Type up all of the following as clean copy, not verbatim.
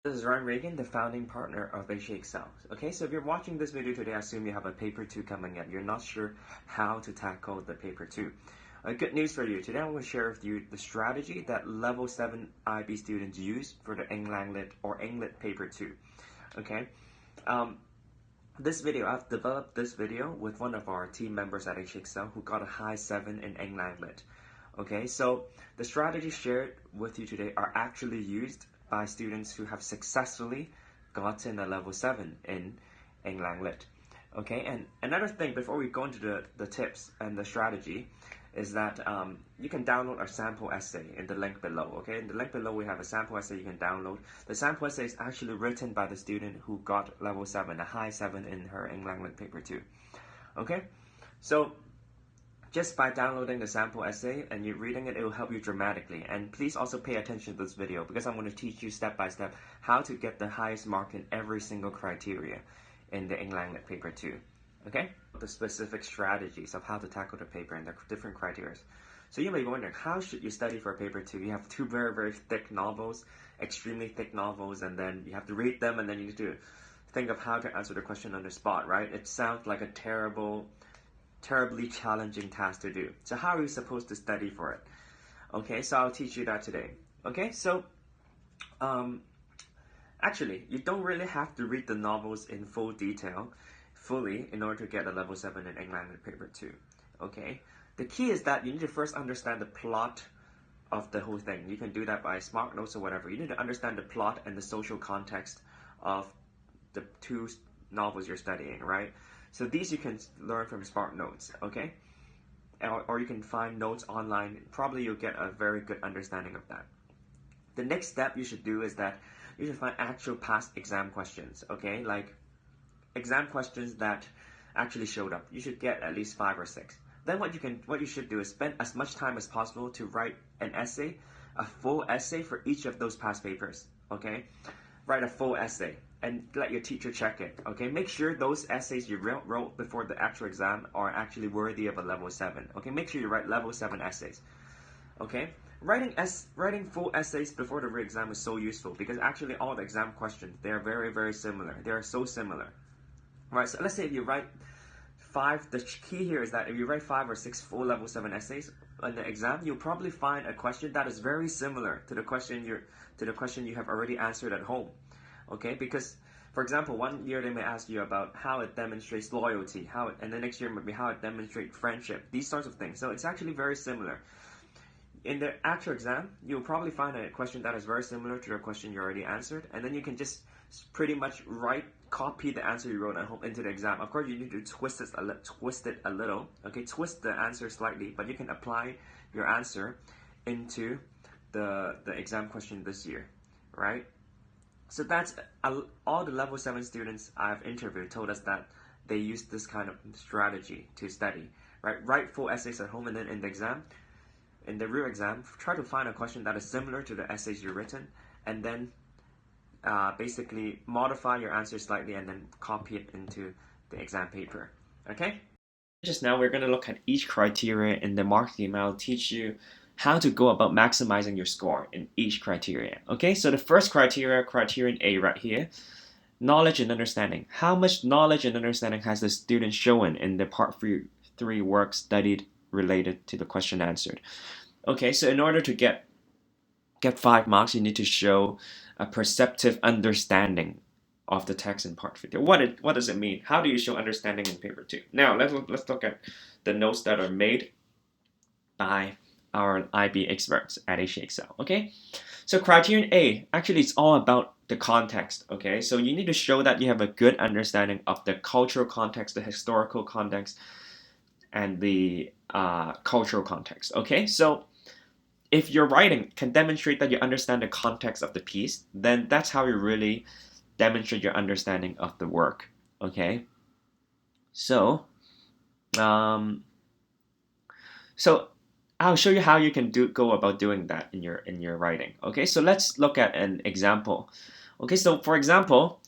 This is Ryan Reagan, the founding partner of HKExcel. Okay, so if you're watching this video today, I assume you have a paper 2 coming up. You're not sure how to tackle the paper 2. Good news for you. Today I'm going to share with you the strategy that level 7 IB students use for the Langlit or Langlit paper 2. Okay, this video, I've developed this video with one of our team members at HKExcel who got a high 7 in Langlit. Okay, so the strategies shared with you today are actually used by students who have successfully gotten a level 7 in Langlit. Okay, and another thing before we go into the tips and the strategy is that you can download our sample essay in the link below. Okay, in the link below we have a sample essay you can download. The sample essay is actually written by the student who got level 7, a high 7 in her Langlit paper 2. Okay, so just by downloading the sample essay and you reading it, it will help you dramatically. And please also pay attention to this video because I'm going to teach you step by step how to get the highest mark in every single criteria in the Langlit paper 2. Okay? The specific strategies of how to tackle the paper and the different criteria. So you may be wondering, how should you study for paper 2? You have two very, very thick novels, extremely thick novels, and then you have to read them and then you need to think of how to answer the question on the spot, right? It sounds like a terribly challenging task to do. So how are you supposed to study for it? Okay, so I'll teach you that today. Okay, so actually, you don't really have to read the novels in full detail, fully, in order to get a level 7 in Langlit paper 2. Okay, the key is that you need to first understand the plot of the whole thing. You can do that by smart notes or whatever. You need to understand the plot and the social context of the two novels you're studying, right? So these you can learn from Smart Notes, okay? Or you can find notes online. Probably you'll get a very good understanding of that. The next step you should do is that you should find actual past exam questions, okay? Like exam questions that actually showed up. You should get at least 5 or 6. Then what you should do is spend as much time as possible to write an essay, a full essay for each of those past papers, okay? Write a full essay and let your teacher check it, okay? Make sure those essays you wrote before the actual exam are actually worthy of a level 7, okay? Make sure you write level 7 essays, okay? Writing full essays before the re-exam is so useful because actually all the exam questions, they are very, very similar. They are so similar, right? So let's say if you write 5, the key here is that if you write 5 or 6 full level 7 essays on the exam, you'll probably find a question that is very similar to the question you have already answered at home. Okay, because for example, one year they may ask you about how it demonstrates loyalty, and the next year might be how it demonstrates friendship, these sorts of things. So it's actually very similar. In the actual exam, you'll probably find a question that is very similar to the question you already answered, and then you can just pretty much copy the answer you wrote at home into the exam. Of course, you need to twist it a little, okay? Twist the answer slightly, but you can apply your answer into the exam question this year, right? So that's all the level 7 students I've interviewed told us that they use this kind of strategy to study, right? Write full essays at home and then in the real exam, try to find a question that is similar to the essays you've written and then basically modify your answer slightly and then copy it into the exam paper, okay? Just now we're going to look at each criteria in the mark scheme. I'll teach you how to go about maximizing your score in each criteria. Okay, so the first criterion A right here, knowledge and understanding. How much knowledge and understanding has the student shown in the part 3 work studied related to the question answered? Okay, so in order to get 5 marks, you need to show a perceptive understanding of the text in part 3. What does it mean? How do you show understanding in paper 2? Now let's look at the notes that are made by our IB experts at HKExcel. Okay, so criterion A, actually it's all about the context. Okay, so you need to show that you have a good understanding of the cultural context, the historical context, and the cultural context. Okay, so if your writing can demonstrate that you understand the context of the piece, then that's how you really demonstrate your understanding of the work. Okay, so I'll show you how you can go about doing that in your writing. Okay, so let's look at an example. Okay, so for example,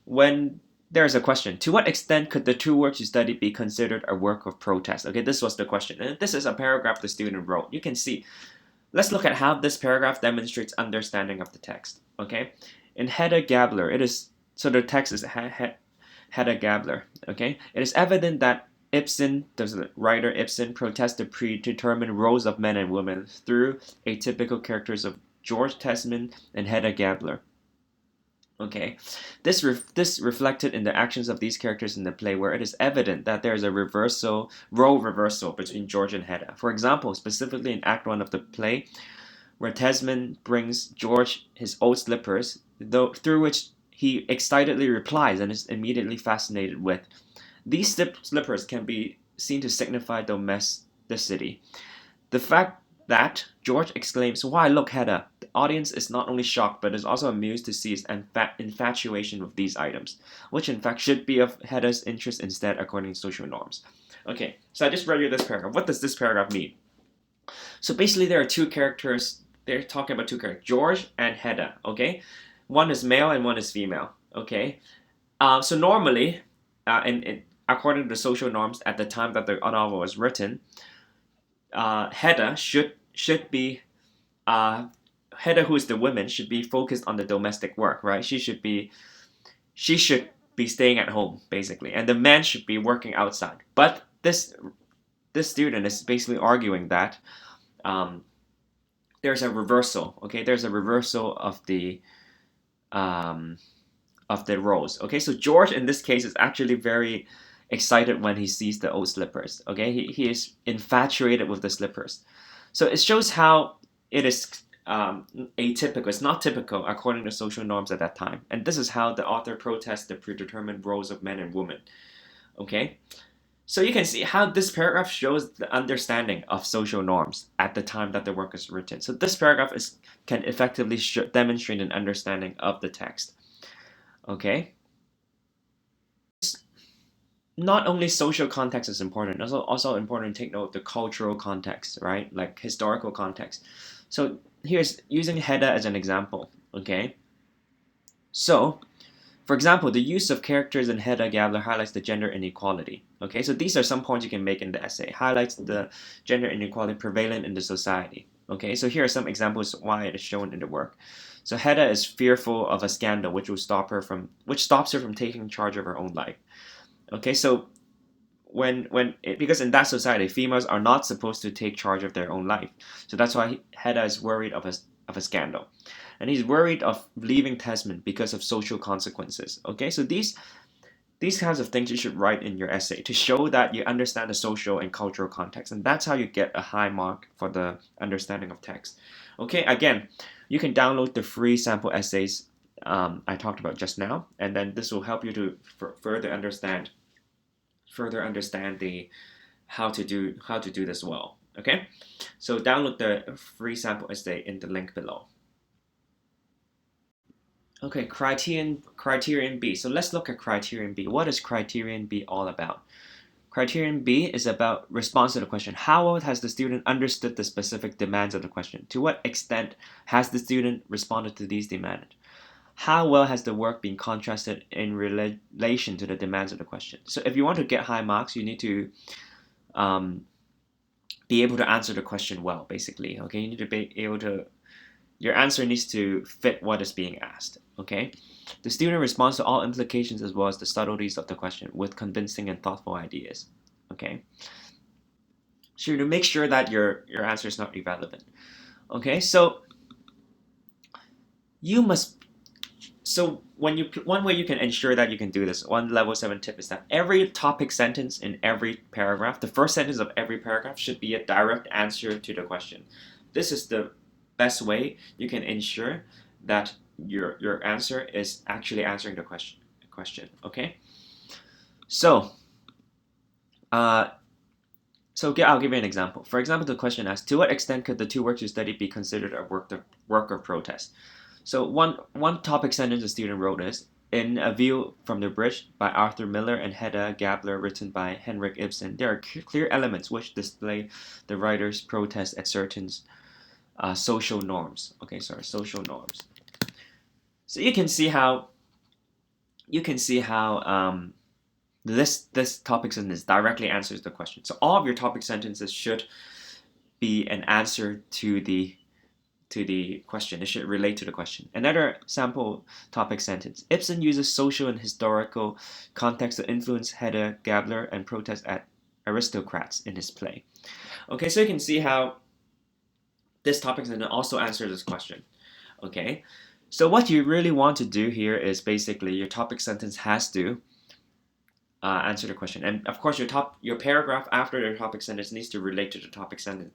when there's a question, to what extent could the 2 works you studied be considered a work of protest? Okay, this was the question, and this is a paragraph the student wrote. You can see. Let's look at how this paragraph demonstrates understanding of the text. Okay, In Hedda Gabler, it is, so the text is Hedda Gabler, okay? It is evident that Ibsen, the writer Ibsen, protests the predetermined roles of men and women through atypical characters of George Tesman and Hedda Gabler. Okay, this reflected in the actions of these characters in the play, where it is evident that there is a role reversal between George and Hedda. For example, specifically in Act 1 of the play, where Tesman brings George his old slippers, through which he excitedly replies and is immediately fascinated with. These slippers can be seen to signify domesticity. The fact that George exclaims, "Why, look, Hedda!" The audience is not only shocked, but is also amused to see his infatuation with these items, which in fact should be of Hedda's interest instead, according to social norms. Okay, so I just read you this paragraph. What does this paragraph mean? So basically, there are two characters. They're talking about two characters, George and Hedda. Okay, one is male and one is female. Okay, so normally, according to the social norms at the time that the novel was written, Hedda should be Hedda, who is the woman, should be focused on the domestic work, right? She should be staying at home, basically, and the man should be working outside. But this student is basically arguing that there's a reversal. Okay, there's a reversal of the roles. Okay, so George in this case is actually very excited when he sees the old slippers. Okay, he is infatuated with the slippers. So it shows how it is atypical. It's not typical according to social norms at that time. And this is how the author protests the predetermined roles of men and women. Okay, so you can see how this paragraph shows the understanding of social norms at the time that the work is written. So this paragraph can effectively demonstrate an understanding of the text. Okay. Not only social context is important, it's also important to take note of the cultural context, right? Like historical context. So here's using Hedda as an example, okay? So, for example, the use of characters in Hedda Gabler highlights the gender inequality, okay? So these are some points you can make in the essay. Highlights the gender inequality prevalent in the society, okay? So here are some examples why it is shown in the work. So Hedda is fearful of a scandal which stops her from taking charge of her own life. Okay, so because in that society, females are not supposed to take charge of their own life. So that's why Hedda is worried of a scandal. And he's worried of leaving Tesman because of social consequences. Okay, so these kinds of things you should write in your essay to show that you understand the social and cultural context. And that's how you get a high mark for the understanding of text. Okay, again, you can download the free sample essays I talked about just now, and then this will help you to further understand the how to do this well. Okay, so download the free sample essay in the link below. Okay, criterion B. So let's look at criterion B. What is criterion B all about? Criterion B is about response to the question. How well has the student understood the specific demands of the question? To what extent has the student responded to these demands? How well has the work been contrasted in relation to the demands of the question? So if you want to get high marks, you need to be able to answer the question well, basically. Okay, you need to be able to, your answer needs to fit what is being asked. Okay, the student responds to all implications as well as the subtleties of the question with convincing and thoughtful ideas. Okay, so to make sure that your answer is not irrelevant. Okay, so you must. So one way you can ensure that you can do this, one level 7 tip is that every topic sentence in every paragraph, the first sentence of every paragraph should be a direct answer to the question. This is the best way you can ensure that your answer is actually answering the question. Okay. So I'll give you an example. For example, the question asks, to what extent could the two works you studied be considered a work of protest? So one topic sentence the student wrote is, in A View from the Bridge by Arthur Miller and Hedda Gabler, written by Henrik Ibsen, there are clear elements which display the writer's protest at certain social norms. Okay, sorry, social norms. So you can see how this topic sentence directly answers the question. So all of your topic sentences should be an answer to to the question. It should relate to the question. Another sample topic sentence. Ibsen uses social and historical context to influence Hedda Gabler and protest at aristocrats in his play. Okay, so you can see how this topic sentence also answers this question. Okay, so what you really want to do here is basically your topic sentence has to answer the question, and of course your paragraph after the topic sentence needs to relate to the topic sentence.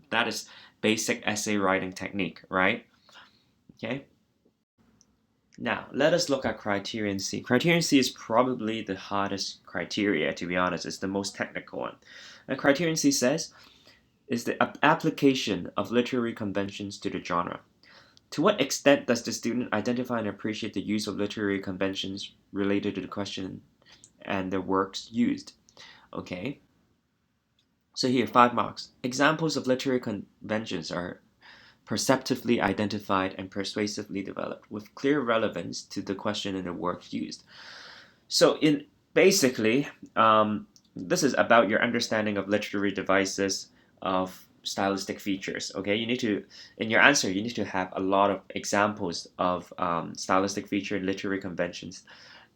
That is basic essay writing technique, right? Okay. Now let us look at criterion C. Criterion C is probably the hardest criteria, to be honest. It's the most technical one. And criterion C says is the application of literary conventions to the genre. To what extent does the student identify and appreciate the use of literary conventions related to the question and the works used? Okay. So here, 5 marks. Examples of literary conventions are perceptively identified and persuasively developed with clear relevance to the question and the work used. So basically, this is about your understanding of literary devices, of stylistic features. Okay, in your answer you need to have a lot of examples of stylistic feature and literary conventions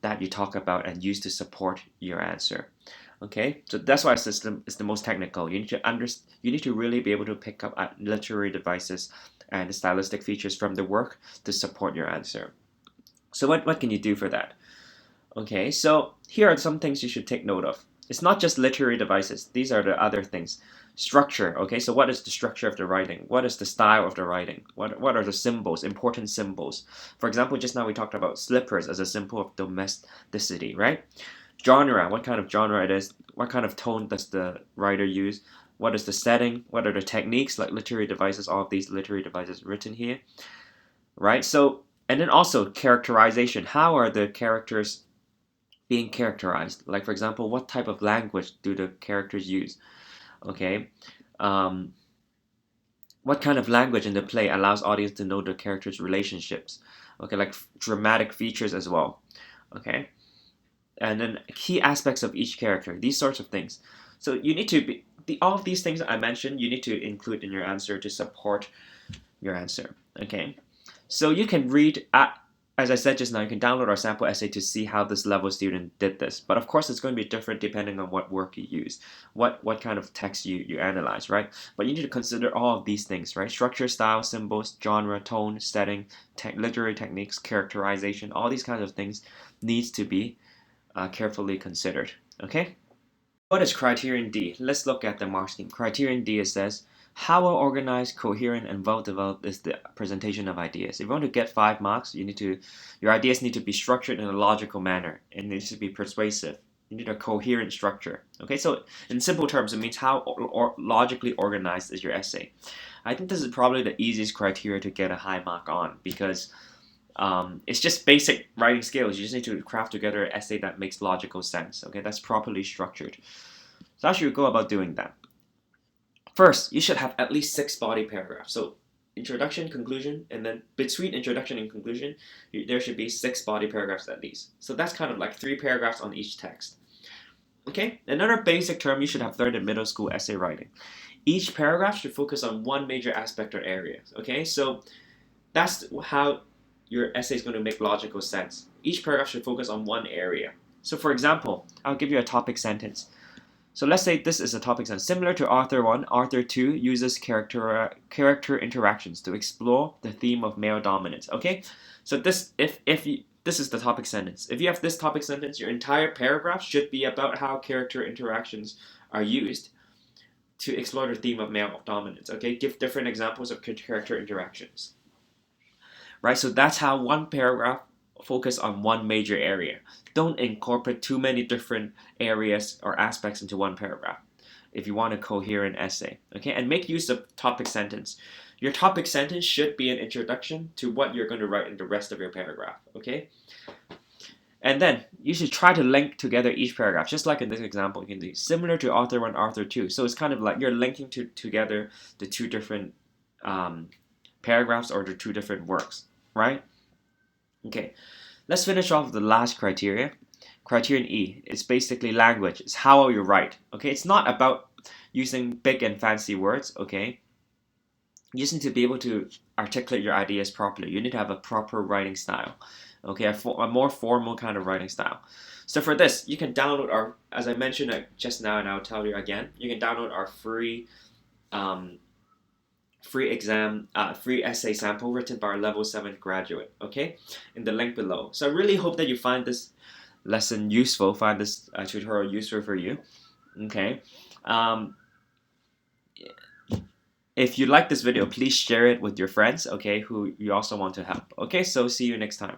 that you talk about and use to support your answer. Okay, so that's why it's the most technical. You need to really be able to pick up literary devices and stylistic features from the work to support your answer. So what can you do for that? Okay, so here are some things you should take note of. It's not just literary devices. These are the other things. Structure. Okay, so what is the structure of the writing? What is the style of the writing? What are the symbols, important symbols? For example, just now we talked about slippers as a symbol of domesticity, right? Genre, what kind of genre it is, what kind of tone does the writer use, what is the setting, what are the techniques, like literary devices, all of these literary devices written here, right? So, and then also characterization, how are the characters being characterized? Like, for example, what type of language do the characters use? Okay, what kind of language in the play allows audience to know the characters' relationships? Okay, like dramatic features as well. Okay, and then key aspects of each character, these sorts of things. So you need to all of these things that I mentioned, you need to include in your answer to support your answer. Okay, so you can read, as I said just now, you can download our sample essay to see how this level student did this. But of course, it's going to be different depending on what work you use, what kind of text you analyze, right? But you need to consider all of these things, right? Structure, style, symbols, genre, tone, setting, literary techniques, characterization, all these kinds of things needs to be carefully considered. Okay. What is criterion D? Let's look at the mark scheme. Criterion D, it says how well organized, coherent, and well developed is the presentation of ideas. If you want to get 5 marks, your ideas need to be structured in a logical manner. It needs to be persuasive. You need a coherent structure. Okay, so in simple terms, it means how logically organized is your essay. I think this is probably the easiest criteria to get a high mark on, because it's just basic writing skills. You just need to craft together an essay that makes logical sense. Okay, that's properly structured. So how should you go about doing that? First, you should have at least 6 body paragraphs. So introduction, conclusion, and then between introduction and conclusion, there should be 6 body paragraphs at least. So that's kind of like 3 paragraphs on each text. Okay, another basic term you should have learned in middle school essay writing. Each paragraph should focus on one major aspect or area. Okay, so that's how your essay is going to make logical sense. Each paragraph should focus on one area. So for example, I'll give you a topic sentence. So let's say this is a topic sentence. Similar to Author 1, Author 2 uses character interactions to explore the theme of male dominance. Okay, so this is the topic sentence. If you have this topic sentence, your entire paragraph should be about how character interactions are used to explore the theme of male dominance. Okay, give different examples of character interactions. Right, so that's how one paragraph focus on one major area. Don't incorporate too many different areas or aspects into one paragraph if you want a coherent essay. Okay, and make use of topic sentence. Your topic sentence should be an introduction to what you're going to write in the rest of your paragraph. Okay, and then you should try to link together each paragraph, just like in this example. You can do similar to Author 1, Author 2. So it's kind of like you're linking together the 2 different paragraphs or the 2 different works, right? Okay, let's finish off with the last criteria. Criterion E is basically language. It's how you write. Okay, it's not about using big and fancy words. Okay, you just need to be able to articulate your ideas properly. You need to have a proper writing style, okay, a more formal kind of writing style. So for this, you can download our, as I mentioned just now, and I'll tell you again, you can download our free free essay sample written by our level 7 graduate, okay, in the link below. So I really hope that you find this lesson useful, find this tutorial useful for you, okay. If you like this video, please share it with your friends, okay, who you also want to help. Okay, so see you next time.